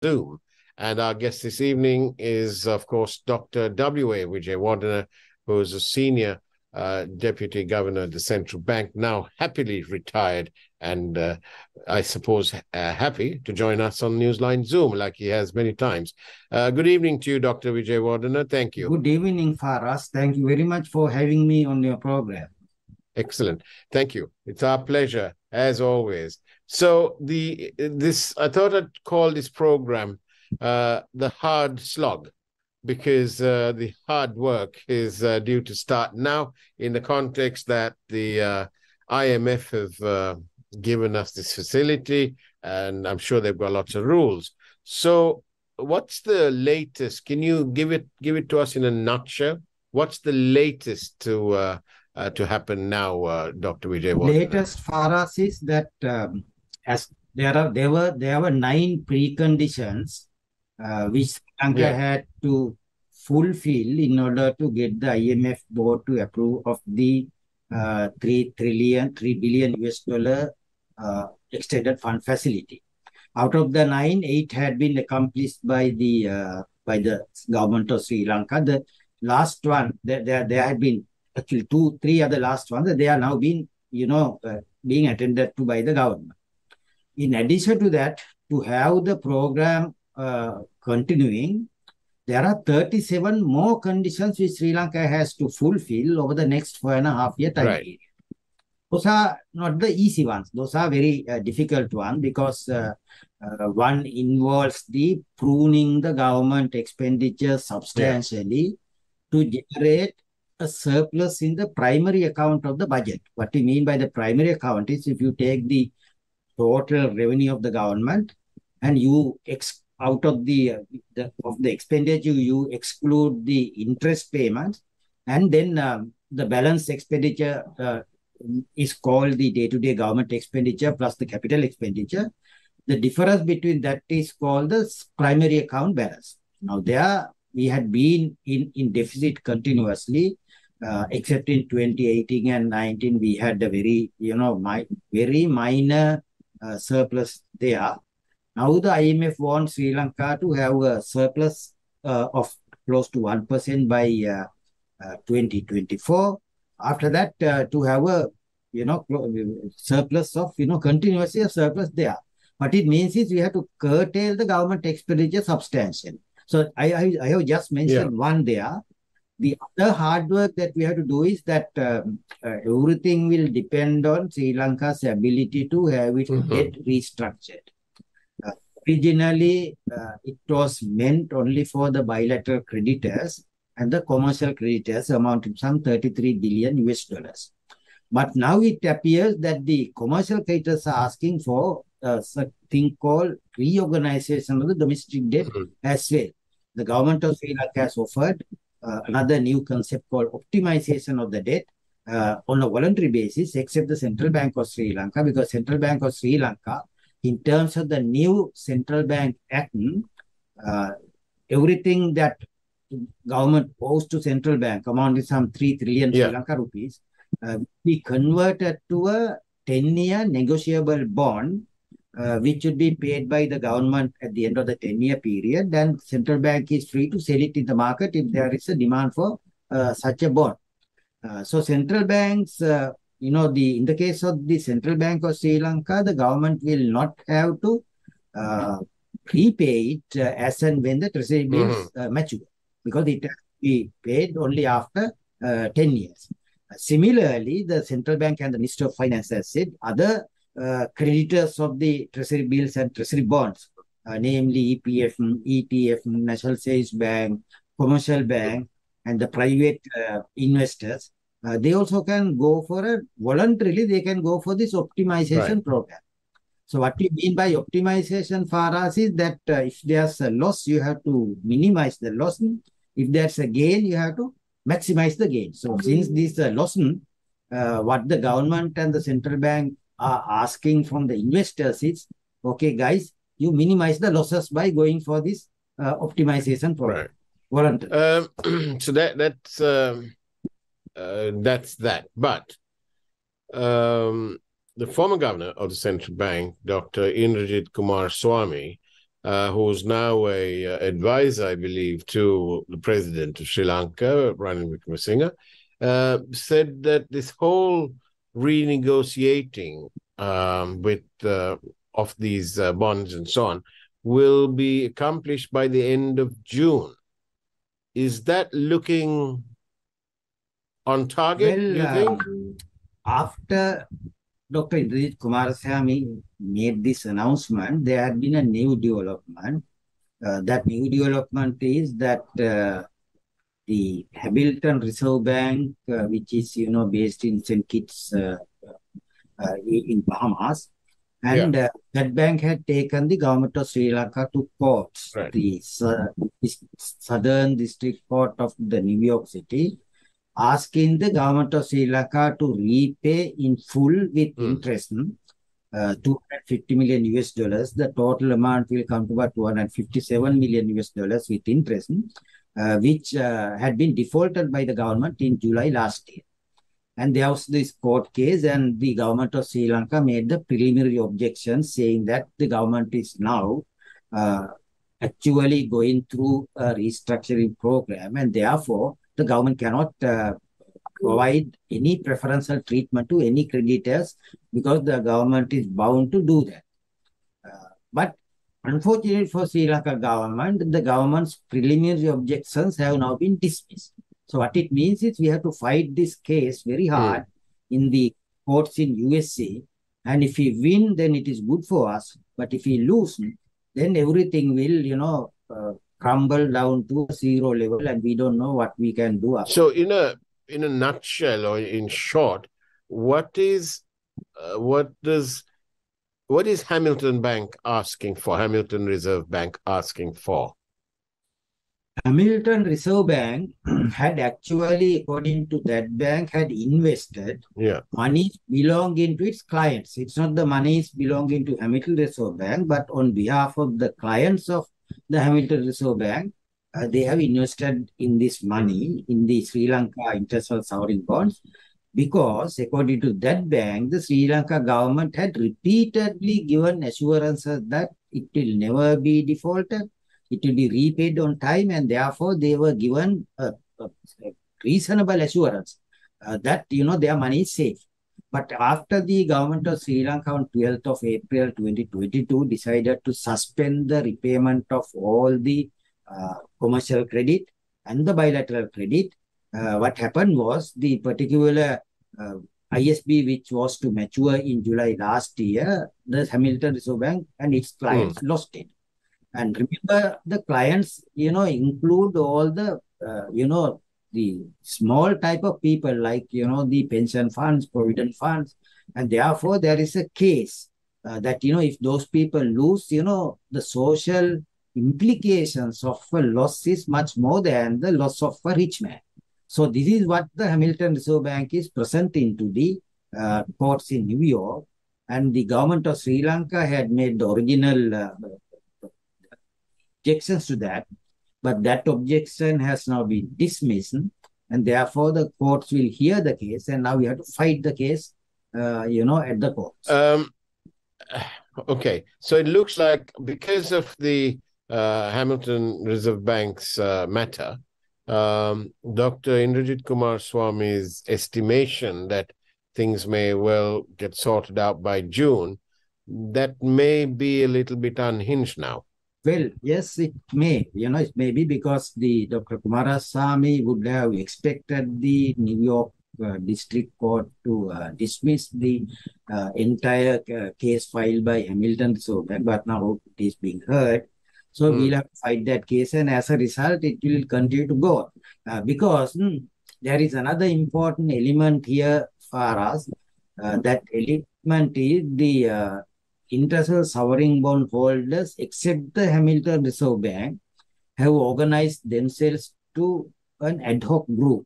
Zoom. And our guest this evening is, of course, Dr. W.A. Wijewardena, who is a senior deputy governor of the central bank, now happily retired, and I suppose happy to join us on Newsline Zoom, like he has many times. Good evening to you, Dr. Wijewardena. Thank you. Good evening, Faras. Thank you very much for having me on your program. Excellent. Thank you. It's our pleasure, as always. So I thought I'd call this program the hard slog, because the hard work is due to start now, in the context that the IMF have given us this facility, and I'm sure they've got lots of rules. So what's the latest? Can you give it to us in a nutshell? What's the latest to happen now, Dr. Wijewardena? Latest, Faras, is that as there were 9 preconditions which Sri Lanka had to fulfill in order to get the IMF board to approve of the $3 billion US extended fund facility. Out of the 9, 8 had been accomplished by the government of Sri Lanka. The last one, there had been actually 2, 3 other last ones. They are now being attended to by the government. In addition to that, to have the program continuing, there are 37 more conditions which Sri Lanka has to fulfill over the next 4.5-year time period. Those are not the easy ones. Those are very difficult ones, because one involves the pruning the government expenditure substantially to generate a surplus in the primary account of the budget. What we mean by the primary account is, if you take the total revenue of the government and you out of the expenditure, you exclude the interest payments, and then the balance expenditure is called the day-to-day government expenditure plus the capital expenditure. The difference between that is called the primary account balance. Now, there we had been in deficit continuously, except in 2018 and 19, we had a very, very minor surplus there. Now the IMF wants Sri Lanka to have a surplus of close to 1% by 2024. After that, to have a surplus of continuously a surplus there. What it means is we have to curtail the government expenditure substantially. So I have just mentioned one there. The other hard work that we have to do is that everything will depend on Sri Lanka's ability to have its debt restructured. Originally, it was meant only for the bilateral creditors and the commercial creditors, amounting to some $33 billion US. But now it appears that the commercial creditors are asking for a thing called reorganization of the domestic debt as well. The government of Sri Lanka has offered another new concept called optimization of the debt on a voluntary basis, except the Central Bank of Sri Lanka, because Central Bank of Sri Lanka, in terms of the new Central Bank Act, everything that government owes to Central Bank, amounting to some 3 trillion Sri Lanka rupees, be converted to a 10-year negotiable bond, which should be paid by the government at the end of the 10-year period. Then Central Bank is free to sell it in the market if there is a demand for such a bond. So central banks, in the case of the Central Bank of Sri Lanka, the government will not have to prepay it as and when the treasury bills mature, because it has to be paid only after 10 years. Similarly, the Central Bank and the Minister of Finance has said other creditors of the treasury bills and treasury bonds, namely EPF, ETF, National Savings Bank, Commercial Bank, and the private investors, they also can go for voluntarily, they can go for this optimization program. So what we mean by optimization for us is that if there's a loss, you have to minimize the loss. If there's a gain, you have to maximize the gain. So since this loss, what the government and the central bank are asking from the investors is, okay, guys, you minimize the losses by going for this optimization program. So that's that. But the former governor of the central bank, Dr. Indrajit Kumar Swamy, who's now a advisor, I believe, to the president of Sri Lanka, Ranil Wickremesinghe, said that this whole renegotiating of these bonds and so on will be accomplished by the end of June. Is that looking on target, do you think? After Dr. Indrajit Kumaraswamy made this announcement, there had been a new development. That new development is that the Hamilton Reserve Bank, which is based in St. Kitts in Bahamas, and that bank had taken the government of Sri Lanka to court, Right. the Southern District Court of the New York City, asking the government of Sri Lanka to repay in full with interest $250 million US dollars. The total amount will come to about $257 million US dollars with interest, which had been defaulted by the government in July last year. And there was this court case, and the government of Sri Lanka made the preliminary objections, saying that the government is now actually going through a restructuring program, and therefore the government cannot provide any preferential treatment to any creditors because the government is bound to do that. But unfortunately for Sri Lanka government, the government's preliminary objections have now been dismissed. So what it means is we have to fight this case very hard in the courts in USA. And if we win, then it is good for us. But if we lose, then everything will, crumble down to a zero level, and we don't know what we can do. So in a nutshell, or in short, what is Hamilton Bank asking for? Hamilton Reserve Bank asking for? Hamilton Reserve Bank had actually, according to that bank, had invested money belonging to its clients. It's not the money belonging to Hamilton Reserve Bank, but on behalf of the clients of the Hamilton Reserve Bank, they have invested in this money in the Sri Lanka international sovereign bonds, because according to that bank, the Sri Lanka government had repeatedly given assurances that it will never be defaulted, it will be repaid on time, and therefore they were given a reasonable assurance that their money is safe. But after the government of Sri Lanka on 12th of April 2022 decided to suspend the repayment of all the commercial credit and the bilateral credit, what happened was the particular ISB, which was to mature in July last year, the Hamilton Reserve Bank and its clients lost it. And remember, the clients, include all the, the small type of people like, the pension funds, provident funds. And therefore, there is a case that, if those people lose, the social implications of a loss is much more than the loss of a rich man. So this is what the Hamilton Reserve Bank is presenting to the courts in New York. And the government of Sri Lanka had made the original objections to that, but that objection has now been dismissed, and therefore the courts will hear the case, and now we have to fight the case, at the courts. Okay, so it looks like because of the Hamilton Reserve Bank's matter, Dr. Indrajit Kumaraswamy's estimation that things may well get sorted out by June, that may be a little bit unhinged now. Well, yes, it may. It may be because the Dr. Kumaraswamy would have expected the New York District Court to dismiss the entire case filed by Hamilton Reserve Bank, but now it is being heard. So we'll have to fight that case, and as a result, it will continue to go. Because there is another important element here for us. That element is the international sovereign bond holders, except the Hamilton Reserve Bank, have organized themselves to an ad hoc group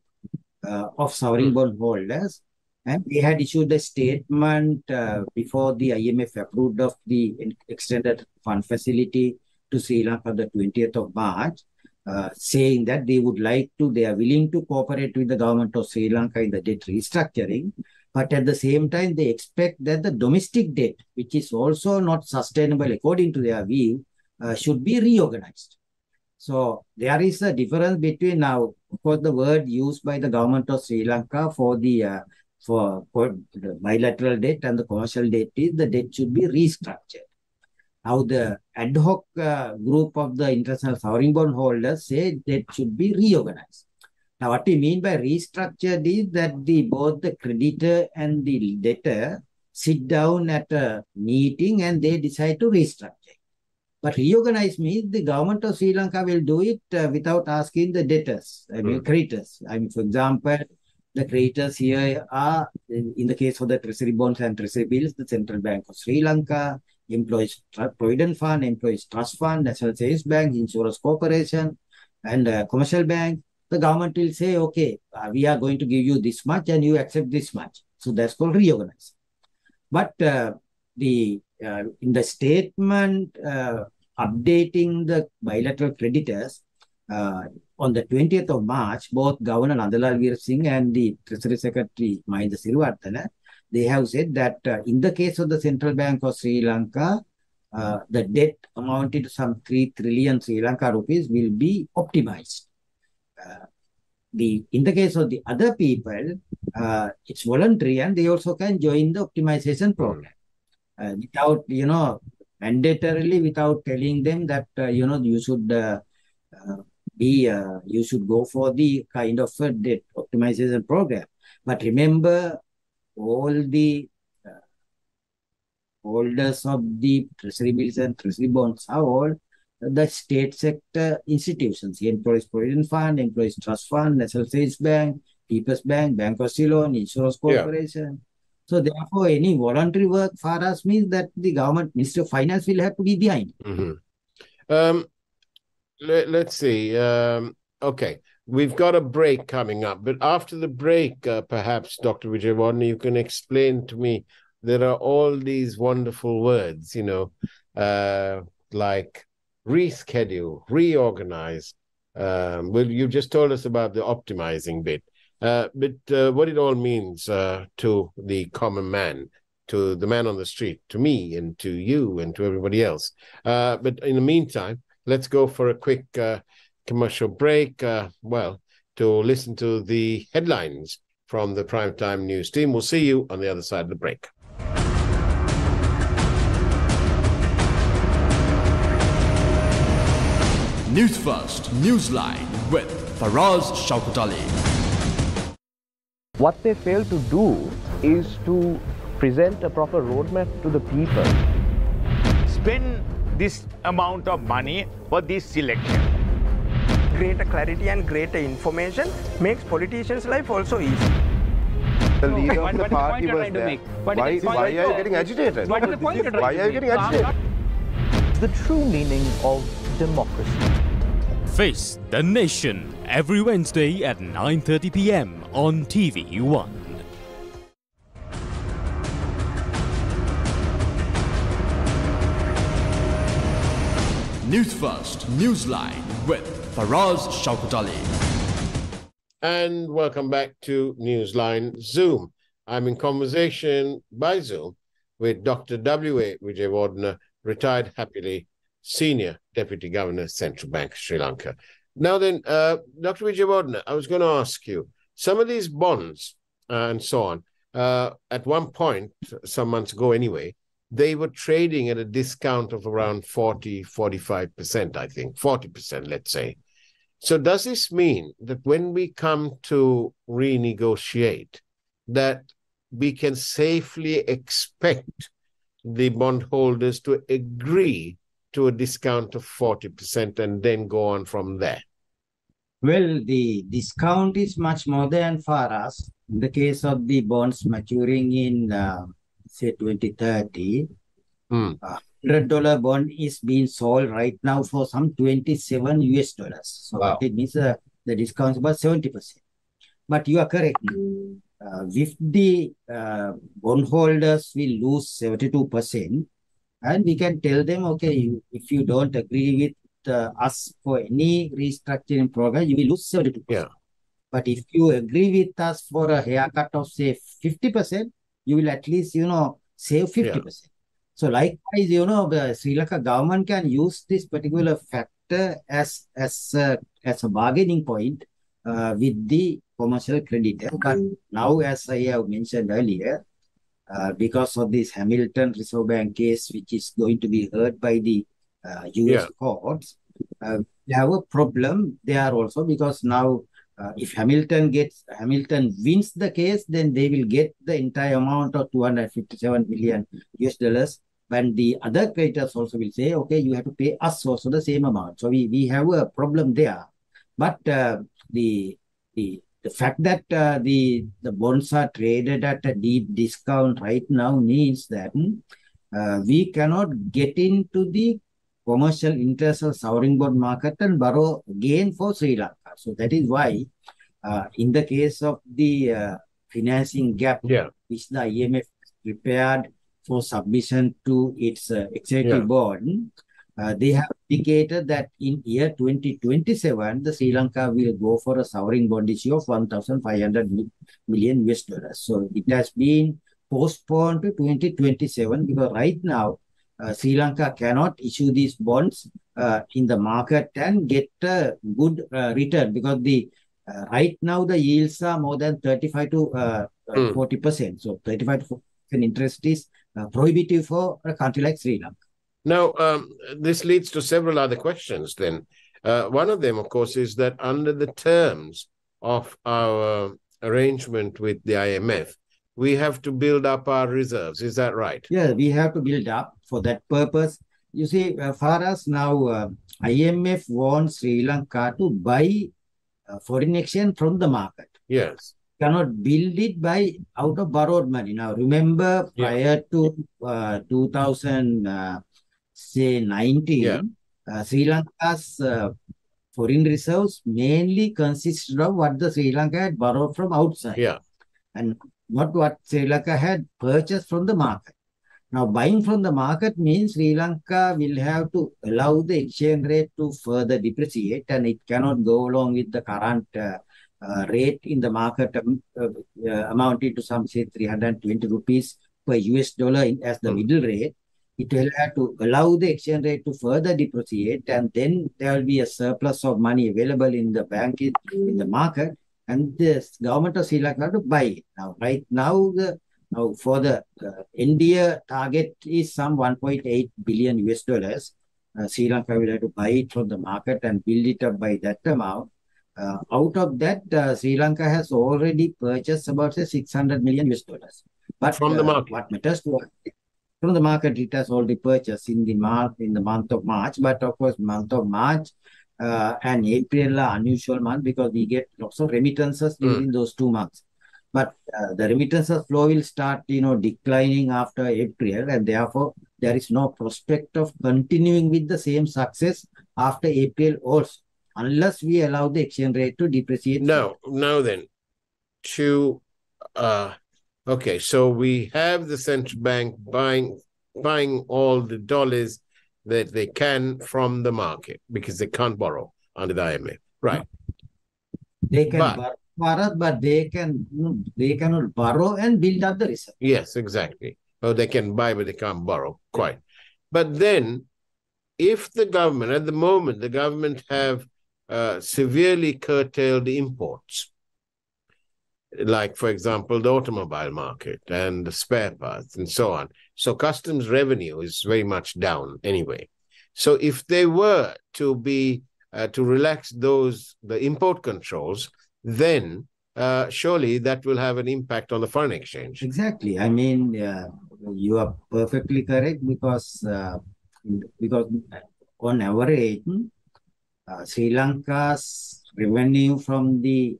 of sovereign bond holders, and they had issued a statement before the IMF approved of the extended fund facility to Sri Lanka on the 20th of March, saying that they are willing to cooperate with the government of Sri Lanka in the debt restructuring. But at the same time, they expect that the domestic debt, which is also not sustainable according to their view, should be reorganized. So there is a difference between now, of course, the word used by the government of Sri Lanka for the bilateral debt and the commercial debt is the debt should be restructured. Now the ad hoc group of the international sovereign bond holders say that should be reorganized. Now what we mean by restructured is that both the creditor and the debtor sit down at a meeting and they decide to restructure. But reorganize means the government of Sri Lanka will do it without asking the debtors, creditors. For example, the creditors here are, in the case of the treasury bonds and treasury bills, the Central Bank of Sri Lanka, Employees Provident Fund, Employees Trust Fund, National Savings Bank, Insurance Corporation, and Commercial Bank. The government will say, okay, we are going to give you this much and you accept this much. So that's called reorganize. But in the statement updating the bilateral creditors on the 20th of March, both Governor Nandalal Veerasinghe and the Treasury Secretary Mahinda Siriwardena, they have said that in the case of the Central Bank of Sri Lanka, the debt amounted to some 3 trillion Sri Lanka rupees will be optimized. In the case of the other people, it's voluntary and they also can join the optimization program without, mandatorily, without telling them that, you should go for the kind of debt optimization program. But remember, all the holders of the treasury bills and treasury bonds are all the state sector institutions, the Employees Provident Fund, Employees Trust Fund, National Savings Bank, People's Bank, Bank of Ceylon, Insurance Corporation. So therefore, any voluntary work for us means that the government, Ministry of Finance will have to be behind. Let's see. Okay, we've got a break coming up, but after the break, perhaps, Dr. Wijewardena, you can explain to me, there are all these wonderful words, like reschedule, reorganize. Well, you just told us about the optimizing bit, but what it all means to the common man, to the man on the street, to me and to you and to everybody else. But in the meantime, let's go for a quick commercial break, to listen to the headlines from the Primetime News team. We'll see you on the other side of the break. Newsfirst, Newsline with Faraz Shaukat Ali. What they fail to do is to present a proper roadmap to the people. Spend this amount of money for this selection. Greater clarity and greater information makes politicians' life also easy. The leader of the party was there. Why are you getting agitated? What is the point you're Why are you getting agitated? The true meaning of democracy. Face the Nation every Wednesday at 9:30 p.m. on TV1. Newsfirst, Newsline with Faraz Shaukat Ali. And welcome back to Newsline Zoom. I'm in conversation by Zoom with Dr. W.A. Wijewardena, retired happily Senior Deputy Governor, Central Bank of Sri Lanka. Now then, Dr. Wijewardena, I was going to ask you, some of these bonds and so on, at one point, some months ago anyway, they were trading at a discount of around 45%, I think, 40%, let's say. So does this mean that when we come to renegotiate, that we can safely expect the bondholders to agree to a discount of 40% and then go on from there? Well, the discount is much more than for us. In the case of the bonds maturing in, say, 2030, $100 bond is being sold right now for some $27 US. So wow. It means the discount is about 70%. But you are correct. If the bondholders will lose 72%, and we can tell them, okay, if you don't agree with us for any restructuring program, you will lose 72%. Yeah. But if you agree with us for a haircut of, say, 50%, you will at least, save 50%. Yeah. So likewise, the Sri Lanka government can use this particular factor as a bargaining point with the commercial creditor. But now, as I have mentioned earlier, because of this Hamilton Reserve Bank case, which is going to be heard by the US courts, we have a problem there also, because now if Hamilton wins the case, then they will get the entire amount of 257 million US dollars. And the other creditors also will say, okay, you have to pay us also the same amount. So we have a problem there. But the fact that the bonds are traded at a deep discount right now means that we cannot get into the commercial international sovereign bond market and borrow again for Sri Lanka. So that is why in the case of the financing gap, which the IMF prepared for submission to its executive board, they have indicated that in year 2027, the Sri Lanka will go for a sovereign bond issue of 1,500 million US dollars. So it has been postponed to 2027 because right now Sri Lanka cannot issue these bonds in the market and get a good return, because right now the yields are more than 35 to 40%. So 35 to 40% interest is prohibitive for a country like Sri Lanka. Now, this leads to several other questions then. One of them, of course, is that under the terms of our arrangement with the IMF, we have to build up our reserves. Is that right? Yeah, we have to build up for that purpose. You see, for us now, IMF wants Sri Lanka to buy foreign exchange from the market. Yes. Cannot build it out of borrowed money. Now, remember, prior to 2019, Sri Lanka's foreign reserves mainly consisted of what the Sri Lanka had borrowed from outside, and not what Sri Lanka had purchased from the market. Now, buying from the market means Sri Lanka will have to allow the exchange rate to further depreciate, and it cannot go along with the current rate in the market amounting to some, say, 320 rupees per US dollar as the middle rate. It will have to allow the exchange rate to further depreciate, and then there will be a surplus of money available in the bank, in the market, and the government of Sri Lanka have to buy it. Now, right now, for the end year target is some 1.8 billion US dollars. Sri Lanka will have to buy it from the market and build it up by that amount. Out of that, Sri Lanka has already purchased about, say, 600 million US dollars. But from the market, what matters to us, from the market, it has already purchased in the month of March. But of course, month of March and April are unusual month because we get lots of remittances during those 2 months. But the remittances flow will start, declining after April, and therefore there is no prospect of continuing with the same success after April also, unless we allow the exchange rate to depreciate. Now then, okay, so we have the central bank buying all the dollars that they can from the market because they can't borrow under the IMF, right? They can borrow, but they cannot borrow and build up the reserve. Yes, exactly. Well, they can buy, but they can't borrow, quite. But then, if the government, at the moment, the government have severely curtailed imports, like, for example, the automobile market and the spare parts and so on. So customs revenue is very much down anyway. So if they were to be to relax the import controls, then surely that will have an impact on the foreign exchange. Exactly. I mean, you are perfectly correct because on average, Sri Lanka's revenue from the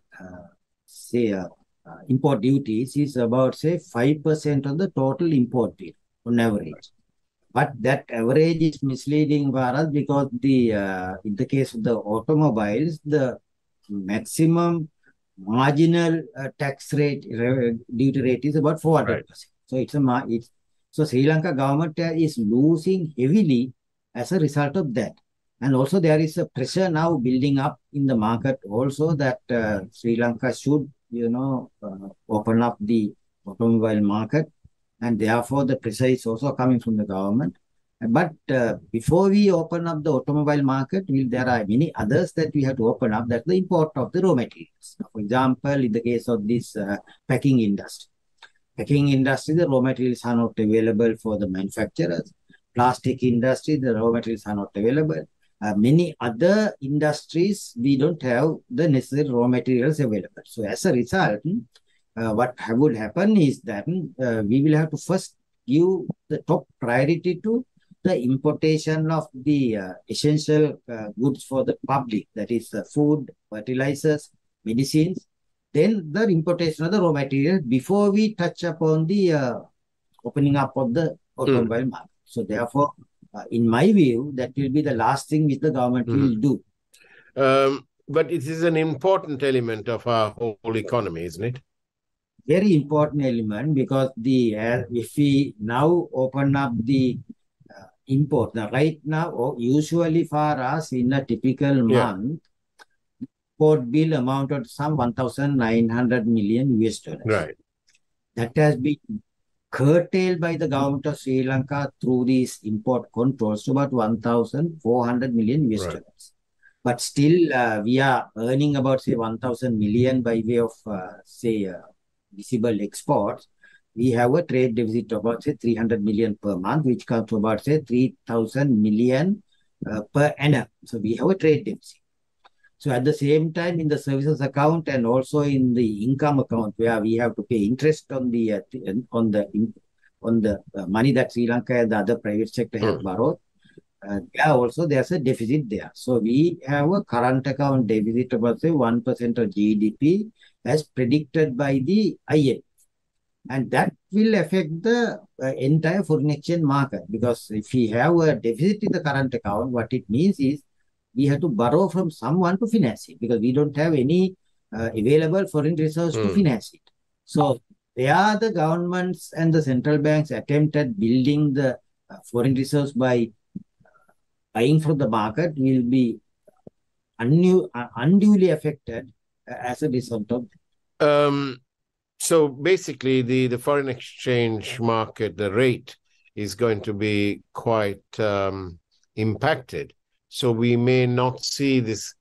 import duties is about, say, 5% of the total import bill on average. But that average is misleading for us because in the case of the automobiles, the maximum marginal tax rate, duty rate is about 400%. Right. So so Sri Lanka government is losing heavily as a result of that. And also there is a pressure now building up in the market also that Sri Lanka should, open up the automobile market and therefore the pressure is also coming from the government. But before we open up the automobile market, there are many others that we have to open up. That's the import of the raw materials. For example, in the case of this packing industry. Packing industry, the raw materials are not available for the manufacturers. Plastic industry, the raw materials are not available. Many other industries, we don't have the necessary raw materials available. So as a result, what would happen is that we will have to first give the top priority to the importation of the essential goods for the public, that is food, fertilizers, medicines, then the importation of the raw materials before we touch upon the opening up of the automobile market. So therefore, in my view, that will be the last thing which the government will do. But it is an important element of our whole economy, isn't it? Very important element, because if we now open up the import, right now, usually for us in a typical month, import bill amounted to some 1,900 million US dollars. Right. That has been curtailed by the government of Sri Lanka through these import controls to about 1,400 million US dollars. But still, we are earning about, say, 1,000 million by way of, visible exports. We have a trade deficit of about, say, 300 million per month, which comes to about, say, 3,000 million per annum. So we have a trade deficit. So at the same time, in the services account and also in the income account, where we have to pay interest on the money that Sri Lanka and the other private sector have borrowed, there's a deficit there. So we have a current account deficit of about, say, 1% of GDP as predicted by the IMF. And that will affect the entire foreign exchange market, because if we have a deficit in the current account, what it means is we have to borrow from someone to finance it, because we don't have any available foreign reserves to finance it. So there the governments and the central banks attempt at building the foreign reserves by buying from the market will be unduly affected as a result of that. So basically, the foreign exchange market, the rate is going to be quite impacted. So we may not see this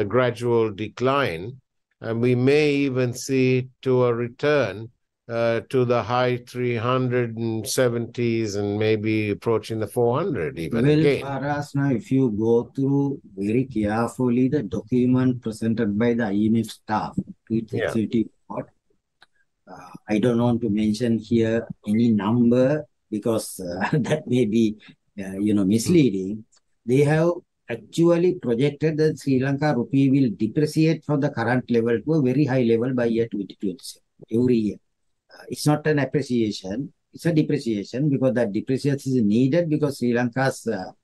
gradual decline, and we may even see to a return to the high 370s and maybe approaching the 400 even again. Well, for us now, if you go through very carefully the document presented by the IMF staff to its executive board, I don't want to mention here any number because that may be, misleading. They have actually projected that Sri Lanka rupee will depreciate from the current level to a very high level by year 2027, every year. It's not an appreciation, it's a depreciation, because that depreciation is needed because Sri Lanka's, the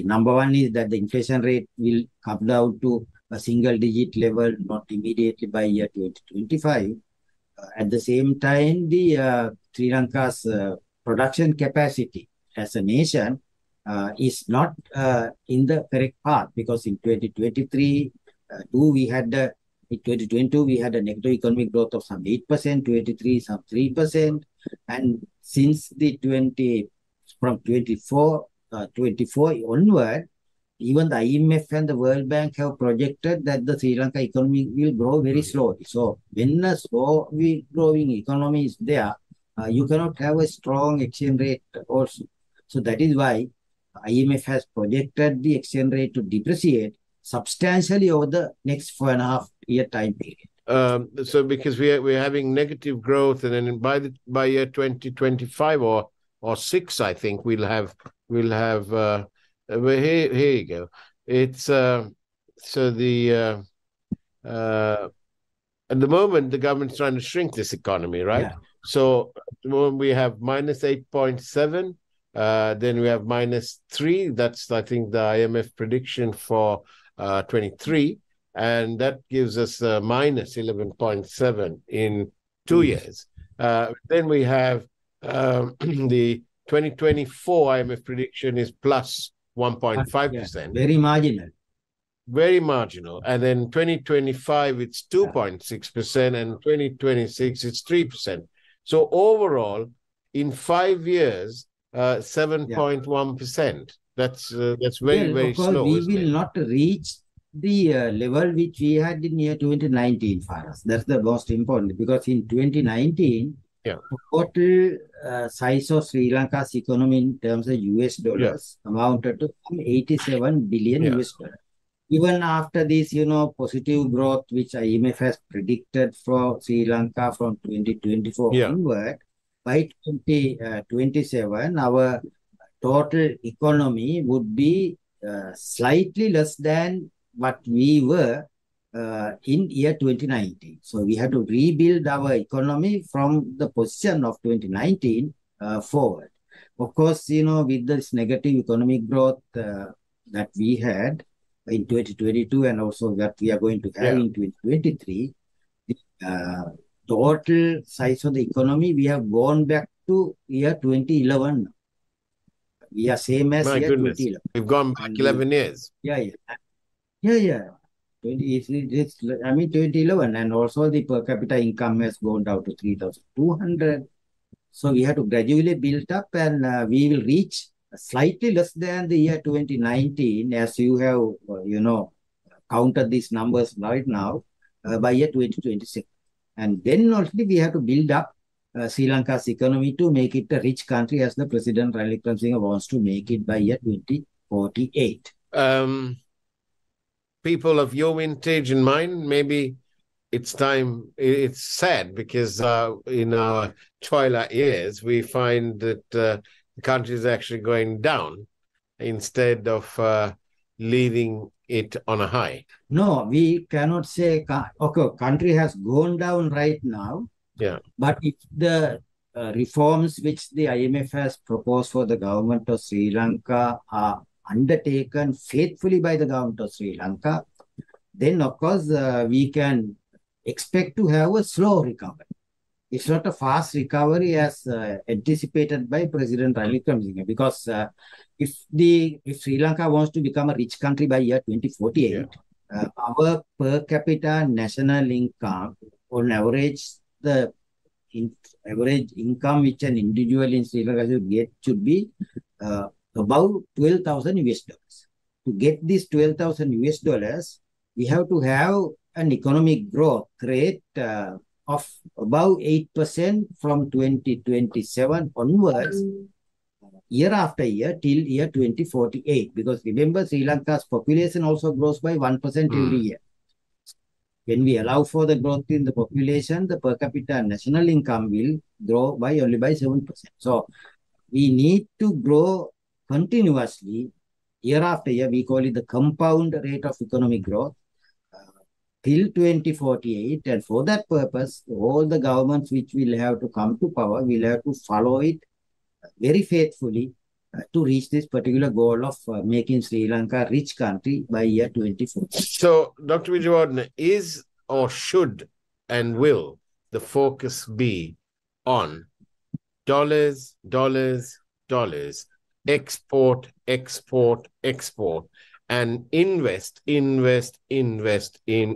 number one is that the inflation rate will come down to a single digit level, not immediately by year 2025. At the same time, the Sri Lanka's production capacity as a nation is not in the correct path, because in 2023, in 2022, we had a negative economic growth of some 8%, 2023 some 3%, and since from 24 onward, even the IMF and the World Bank have projected that the Sri Lanka economy will grow very slowly. So when a slowly growing economy is there, you cannot have a strong exchange rate also. So that is why IMF has projected the exchange rate to depreciate substantially over the next 4.5 year time period. So because we're having negative growth, and then by year 2025 or 6, I think we'll have here you go. It's so the at the moment the government's trying to shrink this economy, right? Yeah. So at the moment we have minus 8.7, then we have minus 3. That's, I think, the IMF prediction for 23, and that gives us minus 11.7 in 2 years. Then we have the 2024 IMF prediction is plus 1.5%. Very marginal. Very marginal. And then 2025, it's 2.6%, and 2026, it's 3%. So overall, in 5 years, 7.1%. That's very, very of course, slow, we isn't will it? not reach the level which we had in year 2019 for us. That's the most important, because in 2019, Yeah. the total size of Sri Lanka's economy in terms of US dollars amounted to 87 billion US dollars. Even after this, positive growth, which IMF has predicted for Sri Lanka from 2024 onward, by 2027, our total economy would be slightly less than what we were in year 2019. So we have to rebuild our economy from the position of 2019 forward. Of course, with this negative economic growth that we had in 2022 and also that we are going to have in 2023, the total size of the economy, we have gone back to year 2011. We are same as My year goodness. 2011. We've gone back 11 years. Yeah. 2011, and also the per capita income has gone down to 3,200. So we have to gradually build up, and we will reach slightly less than the year 2019, as you have, counted these numbers right now, by year 2026. And then also we have to build up Sri Lanka's economy to make it a rich country, as the President Ranil Wickremesinghe wants to make it by year 2048. People of your vintage and mine, maybe it's time, it's sad because in our twilight years, we find that the country is actually going down instead of leaving it on a high. No, we cannot say, okay, country has gone down right now. Yeah. But if the reforms which the IMF has proposed for the government of Sri Lanka are undertaken faithfully by the government of Sri Lanka, then of course we can expect to have a slow recovery. It's not a fast recovery as anticipated by President Ranil Wickremesinghe, because if Sri Lanka wants to become a rich country by year 2048, our per capita national income, on average, the average income which an individual in Sri Lanka should get should be about 12,000 US dollars. To get this 12,000 US dollars, we have to have an economic growth rate of about 8% from 2027 onwards, year after year, till year 2048. Because remember, Sri Lanka's population also grows by 1% every year. When we allow for the growth in the population, the per capita national income will grow by only by 7%. So we need to grow continuously year after year. We call it the compound rate of economic growth till 2048. And for that purpose, all the governments which will have to come to power will have to follow it very faithfully to reach this particular goal of making Sri Lanka a rich country by year 2040. So, Dr. Wijewardena, is or should and will the focus be on dollars, export, and invest in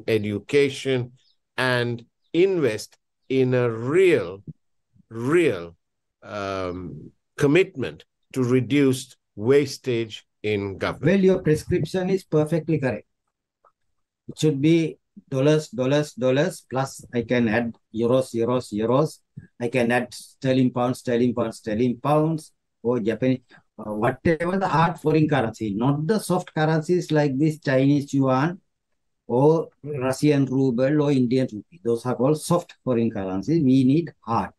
education, and invest in a real commitment to reduce wastage in government? Well, your prescription is perfectly correct. It should be dollars, plus I can add euros. I can add sterling pounds, or Japanese, whatever the hard foreign currency, not the soft currencies like this Chinese yuan or Russian ruble or Indian rupee. Those are called soft foreign currencies. We need hard.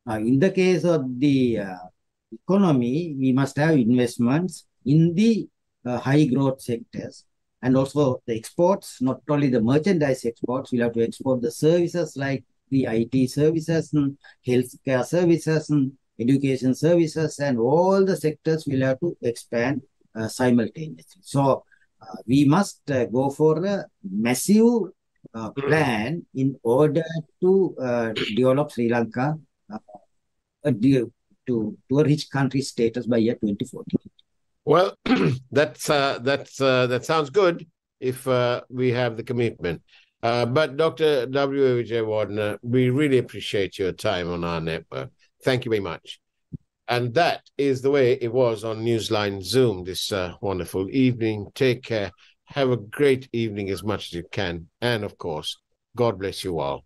In the case of the economy, we must have investments in the high growth sectors, and also the exports, not only the merchandise exports. We'll have to export the services like the IT services, and healthcare services, and education services, and all the sectors will have to expand simultaneously. So we must go for a massive plan in order to develop Sri Lanka to a rich country status by year 2040. Well, that sounds good if we have the commitment. But Dr. W. A Wijewardena, we really appreciate your time on our network. Thank you very much. And that is the way it was on Newsline Zoom this wonderful evening. Take care. Have a great evening as much as you can. And of course, God bless you all.